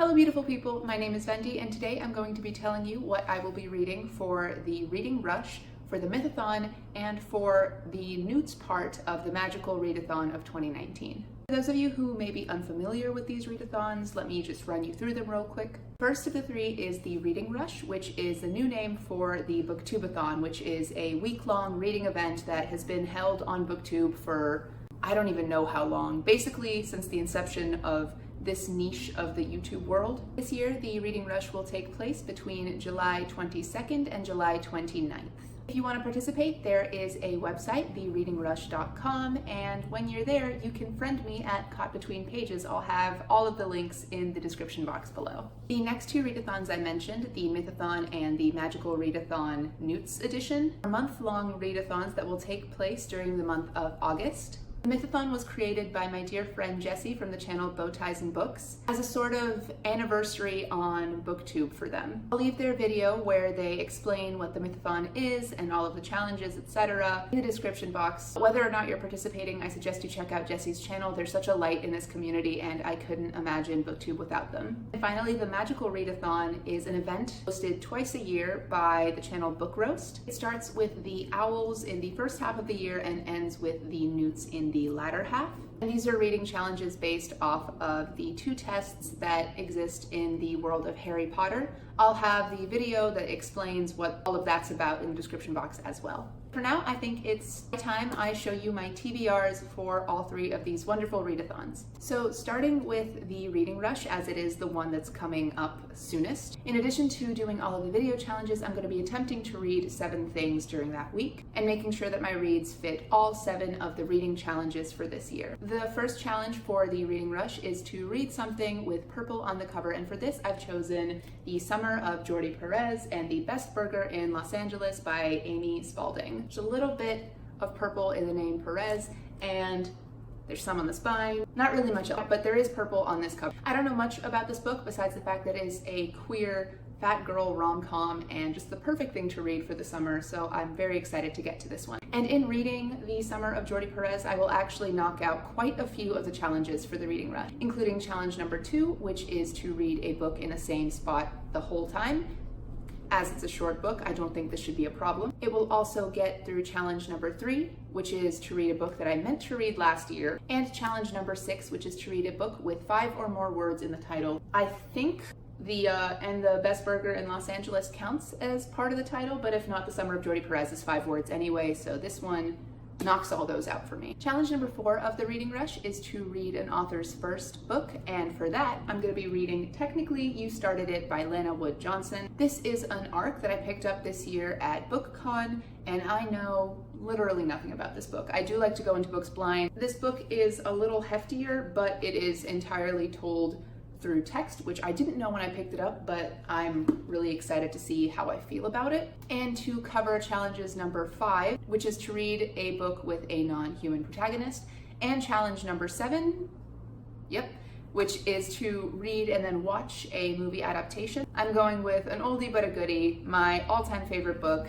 Hello beautiful people, my name is Vendi and today I'm going to be telling you what I will be reading for the reading rush, for the Mythathon, and for the NEWTS part of the magical Readathon of 2019. For those of you who may be unfamiliar with these readathons, let me just run you through them real quick. First of the three is the Reading Rush, which is the new name for the BookTubeathon, which is a week-long reading event that has been held on BookTube for I don't even know how long, basically since the inception of this niche of the YouTube world. This year, the Reading Rush will take place between July 22nd and July 29th. If you want to participate, there is a website, thereadingrush.com, and when you're there, you can friend me at CaughtBetweenPages. I'll have all of the links in the description box below. The next two readathons I mentioned, the Mythathon and the Magical Readathon NEWTS edition, are month-long readathons that will take place during the month of August. The Mythathon was created by my dear friend Jessie from the channel Bowties and Books as a sort of anniversary on BookTube for them. I'll leave their video where they explain what the Mythathon is and all of the challenges, etc. in the description box. Whether or not you're participating, I suggest you check out Jessie's channel. They're such a light in this community and I couldn't imagine BookTube without them. And finally, the Magical Readathon is an event hosted twice a year by the channel Book Roast. It starts with the owls in the first half of the year and ends with the newts in the latter half. And these are reading challenges based off of the two tests that exist in the world of Harry Potter. I'll have the video that explains what all of that's about in the description box as well. For now, I think it's time I show you my TBRs for all three of these wonderful readathons. So starting with the Reading Rush, as it is the one that's coming up soonest. In addition to doing all of the video challenges, I'm going to be attempting to read 7 things during that week and making sure that my reads fit all 7 of the reading challenges for this year. The first challenge for the Reading Rush is to read something with purple on the cover, and for this I've chosen The Summer of Jordi Perez and The Best Burger in Los Angeles by Amy Spalding. There's a little bit of purple in the name Perez, and there's some on the spine. Not really much else, but there is purple on this cover. I don't know much about this book besides the fact that it is a queer fat girl rom-com and just the perfect thing to read for the summer, so I'm very excited to get to this one. And in reading The Summer of Jordi Perez, I will actually knock out quite a few of the challenges for the Reading Rush, including challenge number 2, which is to read a book in the same spot the whole time. As it's a short book, I don't think this should be a problem. It will also get through challenge number 3, which is to read a book that I meant to read last year, and challenge number 6, which is to read a book with 5 or more words in the title. I think the Best Burger in Los Angeles counts as part of the title, but if not, The Summer of Jordi Perez is 5 words anyway, so this one knocks all those out for me. Challenge number 4 of the Reading Rush is to read an author's first book, and for that, I'm going to be reading Technically You Started It by Lana Wood Johnson. This is an arc that I picked up this year at BookCon, and I know literally nothing about this book. I do like to go into books blind. This book is a little heftier, but it is entirely told through text, which I didn't know when I picked it up, but I'm really excited to see how I feel about it. And to cover challenges number 5, which is to read a book with a non-human protagonist, and challenge number 7, which is to read and then watch a movie adaptation. I'm going with an oldie but a goodie, my all-time favorite book,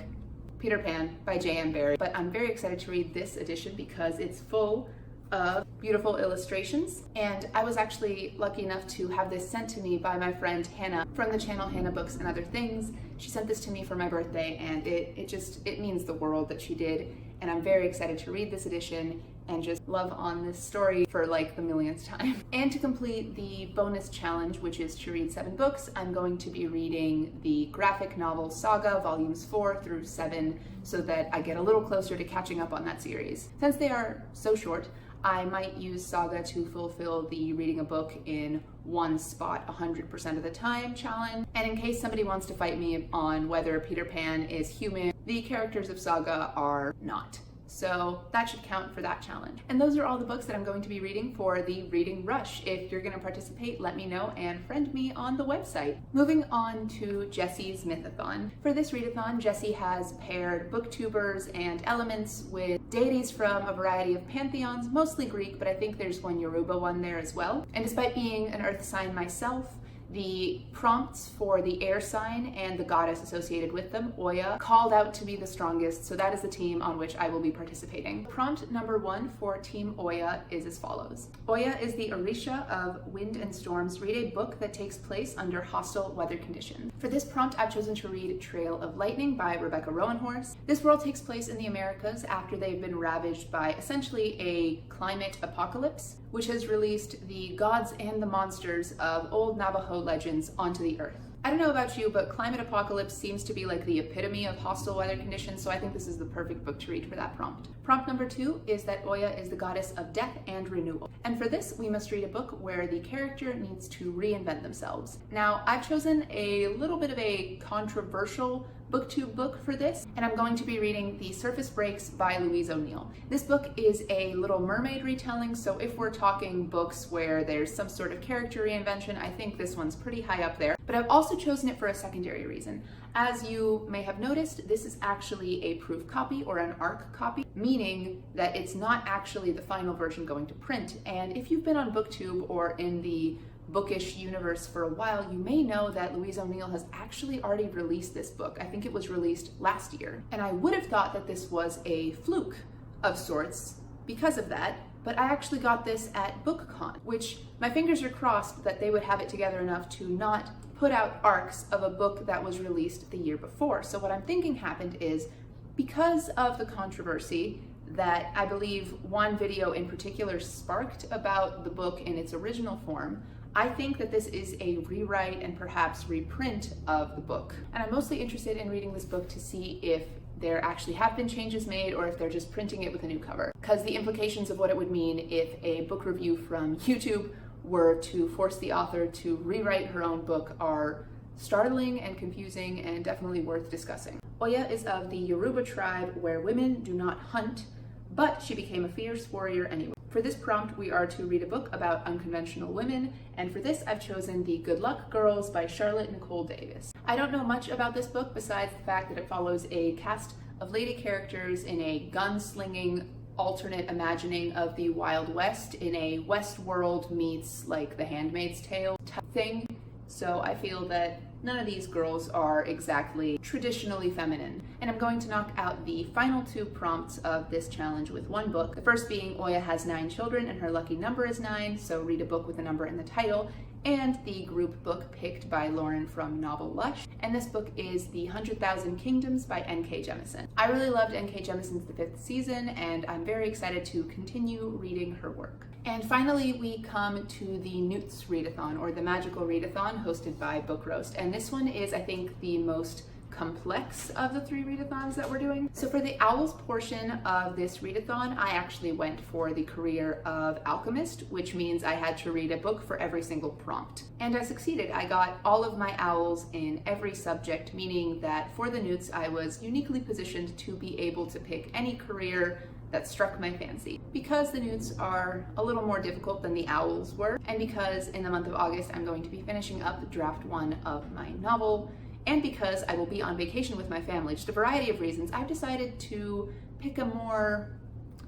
Peter Pan by J.M. Barrie. But I'm very excited to read this edition because it's full of beautiful illustrations, and I was actually lucky enough to have this sent to me by my friend Hannah from the channel Hannah Books and Other Things. She sent this to me for my birthday, and it means the world that she did, and I'm very excited to read this edition and just love on this story for like the millionth time. And to complete the bonus challenge, which is to read 7 books, I'm going to be reading the graphic novel Saga volumes 4 through 7 so that I get a little closer to catching up on that series. Since they are so short, I might use Saga to fulfill the reading a book in one spot 100% of the time challenge. And in case somebody wants to fight me on whether Peter Pan is human, the characters of Saga are not. So that should count for that challenge. And those are all the books that I'm going to be reading for the Reading Rush. If you're going to participate, let me know and friend me on the website. Moving on to Jessie's Mythathon. For this readathon, Jessie has paired booktubers and elements with deities from a variety of pantheons, mostly Greek, but I think there's one Yoruba one there as well. And despite being an earth sign myself, The prompts for the air sign and the goddess associated with them, Oya, called out to be the strongest, so that is the team on which I will be participating. Prompt number 1 for Team Oya is as follows. Oya is the Orisha of wind and storms. Read a book that takes place under hostile weather conditions. For this prompt, I've chosen to read Trail of Lightning by Rebecca Roanhorse. This world takes place in the Americas after they've been ravaged by essentially a climate apocalypse, which has released the gods and the monsters of old Navajo legends onto the earth. I don't know about you, but climate apocalypse seems to be like the epitome of hostile weather conditions, so I think this is the perfect book to read for that prompt. Prompt number 2 is that Oya is the goddess of death and renewal. And for this, we must read a book where the character needs to reinvent themselves. Now, I've chosen a little bit of a controversial booktube book for this, and I'm going to be reading The Surface Breaks by Louise O'Neill. This book is a Little Mermaid retelling, so if we're talking books where there's some sort of character reinvention, I think this one's pretty high up there. But I've also chosen it for a secondary reason. As you may have noticed, this is actually a proof copy or an ARC copy, meaning that it's not actually the final version going to print. And if you've been on BookTube or in the bookish universe for a while, you may know that Louise O'Neill has actually already released this book. I think it was released last year. And I would have thought that this was a fluke of sorts because of that, but I actually got this at BookCon, which my fingers are crossed that they would have it together enough to not put out ARCs of a book that was released the year before. So what I'm thinking happened is, because of the controversy that I believe one video in particular sparked about the book in its original form, I think that this is a rewrite and perhaps reprint of the book. And I'm mostly interested in reading this book to see if there actually have been changes made or if they're just printing it with a new cover. Because the implications of what it would mean if a book review from YouTube were to force the author to rewrite her own book are startling and confusing and definitely worth discussing. Oya is of the Yoruba tribe where women do not hunt, but she became a fierce warrior anyway. For this prompt, we are to read a book about unconventional women, and for this I've chosen The Good Luck Girls by Charlotte Nicole Davis. I don't know much about this book besides the fact that it follows a cast of lady characters in a gunslinging alternate imagining of the Wild West in a Westworld meets like The Handmaid's Tale type thing. So I feel that none of these girls are exactly traditionally feminine. And I'm going to knock out the final 2 prompts of this challenge with one book. The first being Oya has 9 children and her lucky number is 9, so read a book with a number in the title, and the group book picked by Lauren from Novel Lush. And this book is The 100,000 Kingdoms by N.K. Jemisin. I really loved N.K. Jemison's The 5th Season, and I'm very excited to continue reading her work. And finally, we come to the NEWTS Readathon, or the Magical Readathon, hosted by Book Roast. And this one is, I think, the most complex of the 3 readathons that we're doing. So for the Owls portion of this readathon, I actually went for the career of alchemist, which means I had to read a book for every single prompt. And I succeeded. I got all of my owls in every subject, meaning that for the NEWTS, I was uniquely positioned to be able to pick any career that struck my fancy. Because the NEWTS are a little more difficult than the owls were, and because in the month of August I'm going to be finishing up draft 1 of my novel, and because I will be on vacation with my family, just a variety of reasons, I've decided to pick a more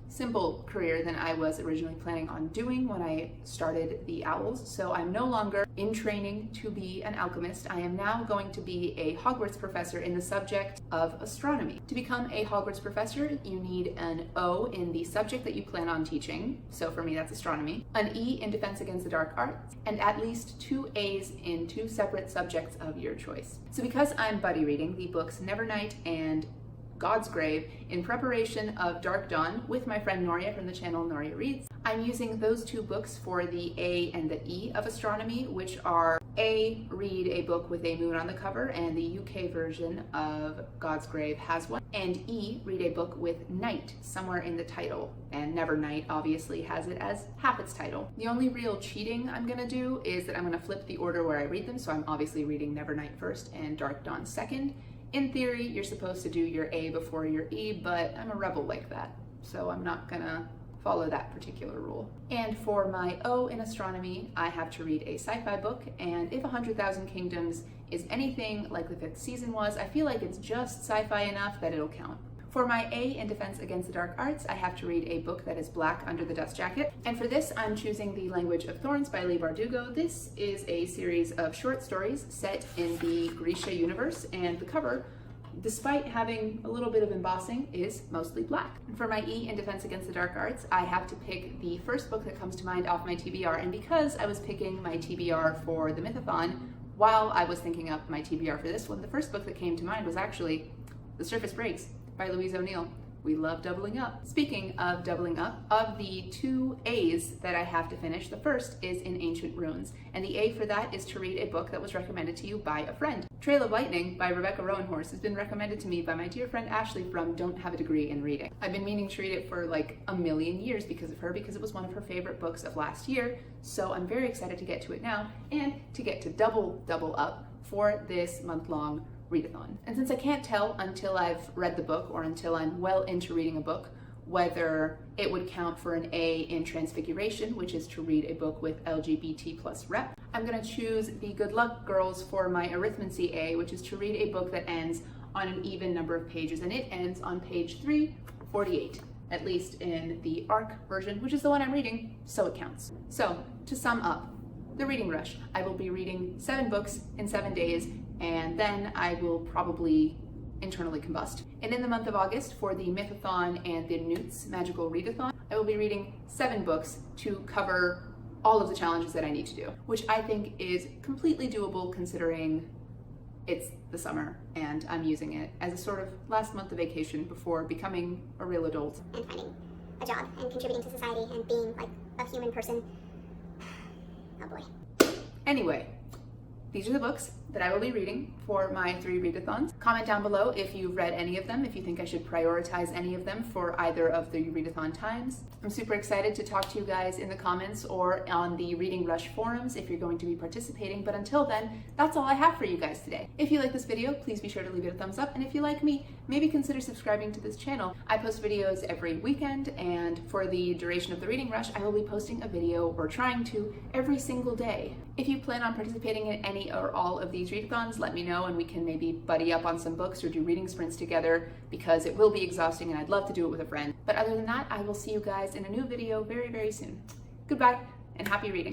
simple career than I was originally planning on doing when I started the Owls. So I'm no longer in training to be an alchemist. I am now going to be a Hogwarts professor in the subject of astronomy. To become a Hogwarts professor, you need an O in the subject that you plan on teaching. So for me, that's astronomy. An E in defense against the dark arts, and at least 2 A's in 2 separate subjects of your choice. So because I'm buddy reading the books Nevernight and God's Grave in preparation of Dark Dawn with my friend Noria from the channel Noria Reads, I'm using those 2 books for the A and the E of astronomy, which are A, read a book with a moon on the cover, and the UK version of God's Grave has one, and E, read a book with night somewhere in the title, and Nevernight obviously has it as half its title. The only real cheating I'm gonna do is that I'm gonna flip the order where I read them, so I'm obviously reading Nevernight first and Dark Dawn second. In theory, you're supposed to do your A before your E, but I'm a rebel like that, so I'm not gonna follow that particular rule. And for my O in astronomy, I have to read a sci-fi book, and if 100,000 Kingdoms is anything like the 5th season was, I feel like it's just sci-fi enough that it'll count. For my A in Defense Against the Dark Arts, I have to read a book that is black under the dust jacket. And for this, I'm choosing The Language of Thorns by Leigh Bardugo. This is a series of short stories set in the Grisha universe, and the cover, despite having a little bit of embossing, is mostly black. For my E in Defense Against the Dark Arts, I have to pick the first book that comes to mind off my TBR, and because I was picking my TBR for the Mythathon, while I was thinking up my TBR for this one, the first book that came to mind was actually The Surface Breaks by Louise O'Neill. We love doubling up. Speaking of doubling up, of the 2 A's that I have to finish, the first is in Ancient Runes, and the A for that is to read a book that was recommended to you by a friend. Trail of Lightning by Rebecca Rowanhorse has been recommended to me by my dear friend Ashley from Don't Have a Degree in Reading. I've been meaning to read it for like a million years because of her, because it was one of her favorite books of last year, so I'm very excited to get to it now and to get to double up for this month-long readathon. And since I can't tell until I've read the book or until I'm well into reading a book whether it would count for an A in Transfiguration, which is to read a book with LGBT plus rep, I'm going to choose the Good Luck Girls for my Arithmancy A, which is to read a book that ends on an even number of pages, and it ends on page 348, at least in the ARC version, which is the one I'm reading, so it counts. So, to sum up, the reading rush. I will be reading 7 books in 7 days, and then I will probably internally combust. And in the month of August, for the Mythathon and the NEWTS Magical Readathon, I will be reading 7 books to cover all of the challenges that I need to do, which I think is completely doable considering it's the summer and I'm using it as a sort of last month of vacation before becoming a real adult. And finding a job and contributing to society and being like a human person. Oh boy. Anyway, these are the books that I will be reading for my 3 readathons. Comment down below if you've read any of them, if you think I should prioritize any of them for either of the readathon times. I'm super excited to talk to you guys in the comments or on the Reading Rush forums if you're going to be participating, but until then, that's all I have for you guys today. If you like this video, please be sure to leave it a thumbs up, and if you like me, maybe consider subscribing to this channel. I post videos every weekend, and for the duration of the Reading Rush, I will be posting a video, or trying to, every single day. If you plan on participating in any or all of these readathons, let me know and we can maybe buddy up on some books or do reading sprints together, because it will be exhausting and I'd love to do it with a friend. But other than that, I will see you guys in a new video very, very soon. Goodbye and happy reading.